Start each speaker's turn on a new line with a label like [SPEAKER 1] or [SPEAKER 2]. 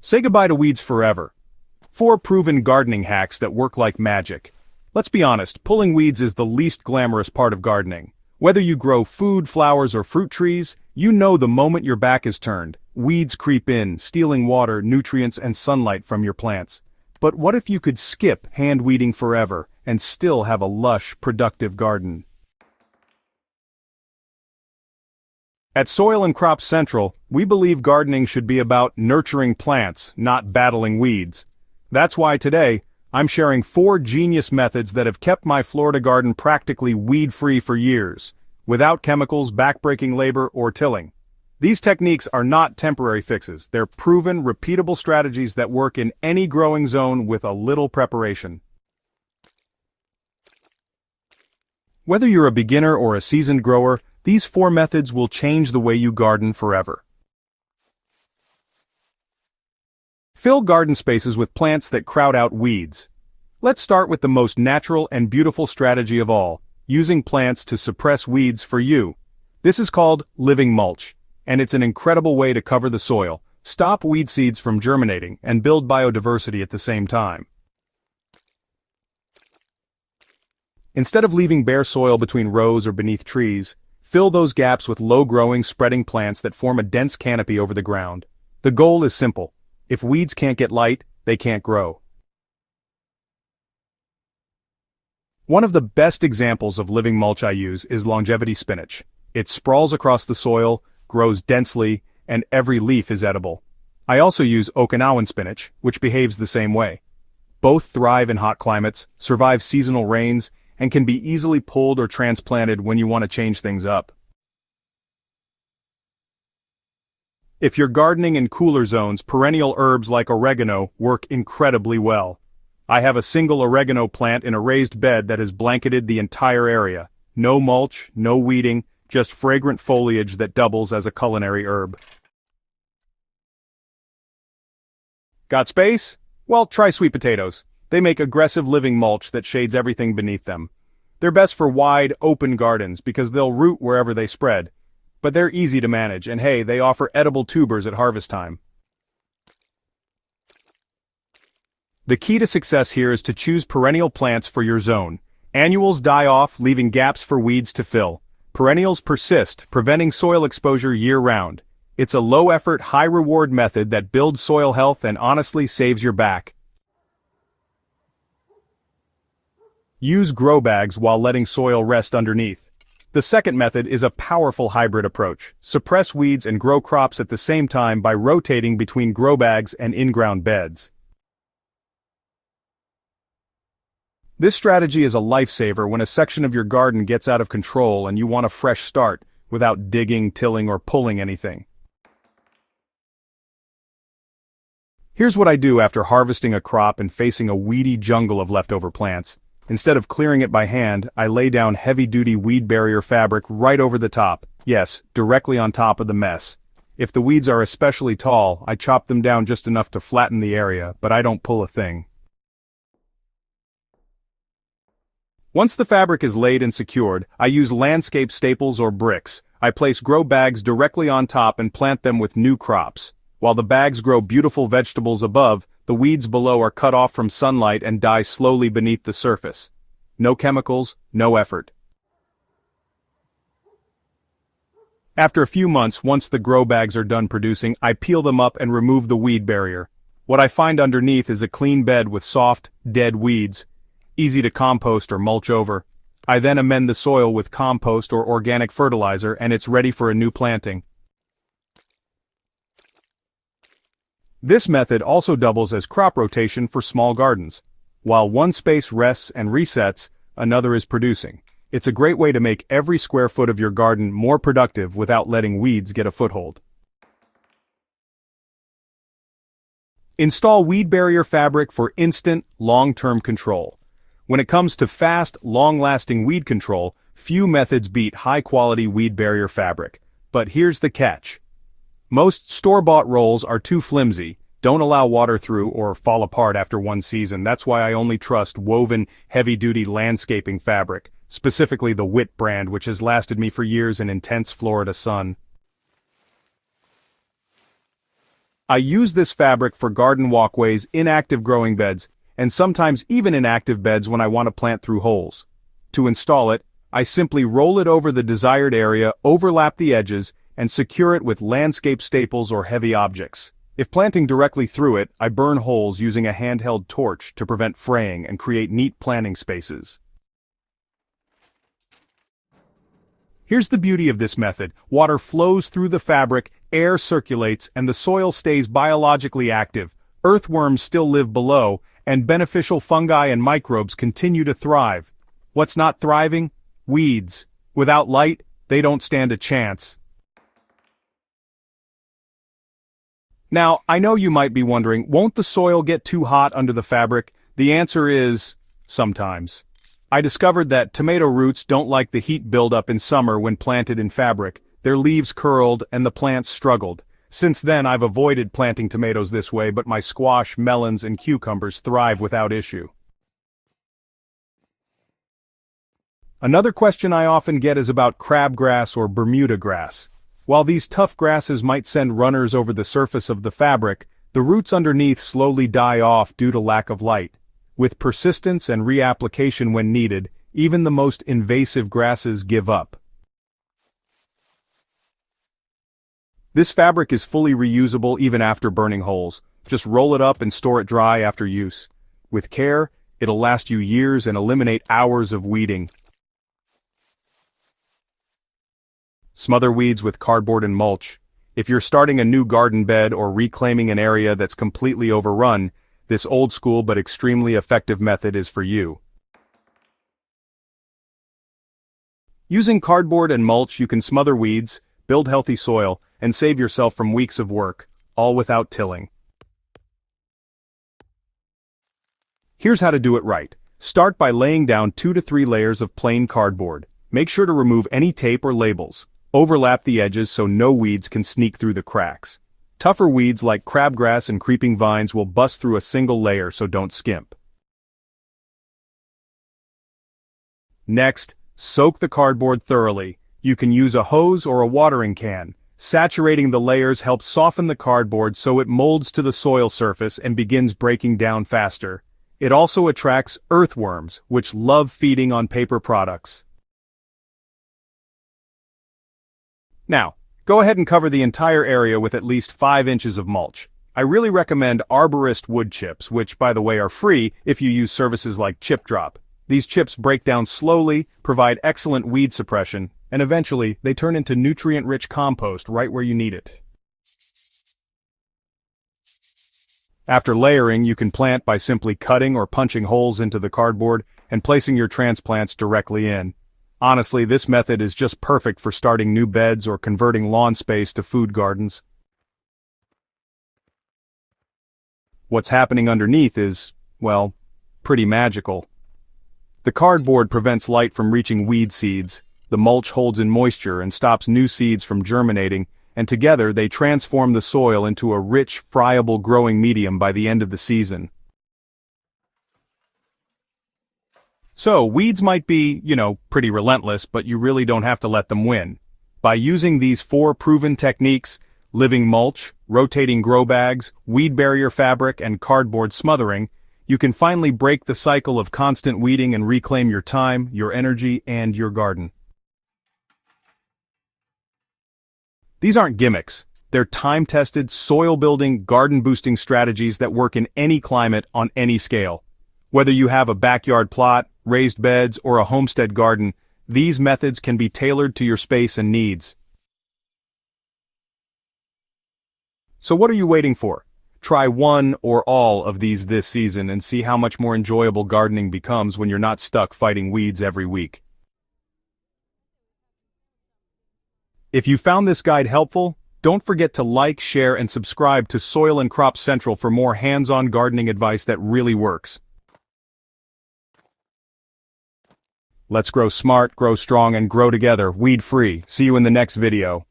[SPEAKER 1] Say goodbye to weeds forever. 4 proven gardening hacks that work like magic. Let's be honest, pulling weeds is the least glamorous part of gardening. Whether you grow food, flowers, or fruit trees, you know the moment your back is turned, weeds creep in, stealing water, nutrients, and sunlight from your plants. But what if you could skip hand weeding forever and still have a lush, productive garden? At Soil and Crop Central, we believe gardening should be about nurturing plants, not battling weeds. That's why today, I'm sharing 4 genius methods that have kept my Florida garden practically weed-free for years, without chemicals, backbreaking labor, or tilling. These techniques are not temporary fixes, they're proven, repeatable strategies that work in any growing zone with a little preparation. Whether you're a beginner or a seasoned grower, these 4 methods will change the way you garden forever. Fill garden spaces with plants that crowd out weeds. Let's start with the most natural and beautiful strategy of all, using plants to suppress weeds for you. This is called living mulch, and it's an incredible way to cover the soil, stop weed seeds from germinating, and build biodiversity at the same time. Instead of leaving bare soil between rows or beneath trees, fill those gaps with low-growing, spreading plants that form a dense canopy over the ground. The goal is simple. If weeds can't get light, they can't grow. One of the best examples of living mulch I use is longevity spinach. It sprawls across the soil, grows densely, and every leaf is edible. I also use Okinawan spinach, which behaves the same way. Both thrive in hot climates, survive seasonal rains, and can be easily pulled or transplanted when you want to change things up. If you're gardening in cooler zones, perennial herbs like oregano work incredibly well. I have a single oregano plant in a raised bed that has blanketed the entire area. No mulch, no weeding, just fragrant foliage that doubles as a culinary herb. Got space? Well, try sweet potatoes. They make aggressive living mulch that shades everything beneath them. They're best for wide, open gardens because they'll root wherever they spread. But they're easy to manage, and hey, they offer edible tubers at harvest time. The key to success here is to choose perennial plants for your zone. Annuals die off, leaving gaps for weeds to fill. Perennials persist, preventing soil exposure year-round. It's a low-effort, high-reward method that builds soil health and honestly saves your back. Use grow bags while letting soil rest underneath. The second method is a powerful hybrid approach. Suppress weeds and grow crops at the same time by rotating between grow bags and in-ground beds. This strategy is a lifesaver when a section of your garden gets out of control and you want a fresh start without digging, tilling, or pulling anything. Here's what I do after harvesting a crop and facing a weedy jungle of leftover plants. Instead of clearing it by hand, I lay down heavy-duty weed barrier fabric right over the top. Yes, directly on top of the mess. If the weeds are especially tall, I chop them down just enough to flatten the area, but I don't pull a thing. Once the fabric is laid and secured, I use landscape staples or bricks. I place grow bags directly on top and plant them with new crops. While the bags grow beautiful vegetables above, the weeds below are cut off from sunlight and die slowly beneath the surface. No chemicals, no effort. After a few months, once the grow bags are done producing, I peel them up and remove the weed barrier. What I find underneath is a clean bed with soft, dead weeds, easy to compost or mulch over. I then amend the soil with compost or organic fertilizer and it's ready for a new planting. This method also doubles as crop rotation for small gardens. While one space rests and resets, another is producing. It's a great way to make every square foot of your garden more productive without letting weeds get a foothold. Install weed barrier fabric for instant, long-term control. When it comes to fast, long-lasting weed control, few methods beat high-quality weed barrier fabric. But here's the catch. Most store-bought rolls are too flimsy, don't allow water through, or fall apart after one season. That's why I only trust woven, heavy-duty landscaping fabric, specifically the Witt brand, which has lasted me for years in intense Florida sun. I use this fabric for garden walkways, inactive growing beds, and sometimes even inactive beds when I want to plant through holes. To install it, I simply roll it over the desired area, overlap the edges, and secure it with landscape staples or heavy objects. If planting directly through it, I burn holes using a handheld torch to prevent fraying and create neat planting spaces. Here's the beauty of this method. Water flows through the fabric, air circulates, and the soil stays biologically active. Earthworms still live below, and beneficial fungi and microbes continue to thrive. What's not thriving? Weeds. Without light, they don't stand a chance. Now, I know you might be wondering, won't the soil get too hot under the fabric? The answer is, sometimes. I discovered that tomato roots don't like the heat buildup in summer when planted in fabric. Their leaves curled and the plants struggled. Since then I've avoided planting tomatoes this way, but my squash, melons, and cucumbers thrive without issue. Another question I often get is about crabgrass or Bermuda grass. While these tough grasses might send runners over the surface of the fabric, the roots underneath slowly die off due to lack of light. With persistence and reapplication when needed, even the most invasive grasses give up. This fabric is fully reusable even after burning holes. Just roll it up and store it dry after use. With care, it'll last you years and eliminate hours of weeding. Smother weeds with cardboard and mulch. If you're starting a new garden bed or reclaiming an area that's completely overrun, this old-school but extremely effective method is for you. Using cardboard and mulch, you can smother weeds, build healthy soil, and save yourself from weeks of work, all without tilling. Here's how to do it right. Start by laying down 2 to 3 layers of plain cardboard. Make sure to remove any tape or labels. Overlap the edges so no weeds can sneak through the cracks. Tougher weeds like crabgrass and creeping vines will bust through a single layer, so don't skimp. Next, soak the cardboard thoroughly. You can use a hose or a watering can. Saturating the layers helps soften the cardboard so it molds to the soil surface and begins breaking down faster. It also attracts earthworms, which love feeding on paper products. Now, go ahead and cover the entire area with at least 5 inches of mulch. I really recommend arborist wood chips, which, by the way, are free if you use services like Chip Drop. These chips break down slowly, provide excellent weed suppression, and eventually, they turn into nutrient-rich compost right where you need it. After layering, you can plant by simply cutting or punching holes into the cardboard and placing your transplants directly in. Honestly, this method is just perfect for starting new beds or converting lawn space to food gardens. What's happening underneath is, well, pretty magical. The cardboard prevents light from reaching weed seeds, the mulch holds in moisture and stops new seeds from germinating, and together they transform the soil into a rich, friable growing medium by the end of the season. So, weeds might be, pretty relentless, but you really don't have to let them win. By using these 4 proven techniques, living mulch, rotating grow bags, weed barrier fabric, and cardboard smothering, you can finally break the cycle of constant weeding and reclaim your time, your energy, and your garden. These aren't gimmicks. They're time-tested, soil-building, garden-boosting strategies that work in any climate on any scale. Whether you have a backyard plot, raised beds, or a homestead garden, these methods can be tailored to your space and needs. So what are you waiting for? Try one or all of these this season and see how much more enjoyable gardening becomes when you're not stuck fighting weeds every week. If you found this guide helpful, don't forget to like, share, and subscribe to Soil and Crop Central for more hands-on gardening advice that really works. Let's grow smart, grow strong, and grow together, weed-free. See you in the next video.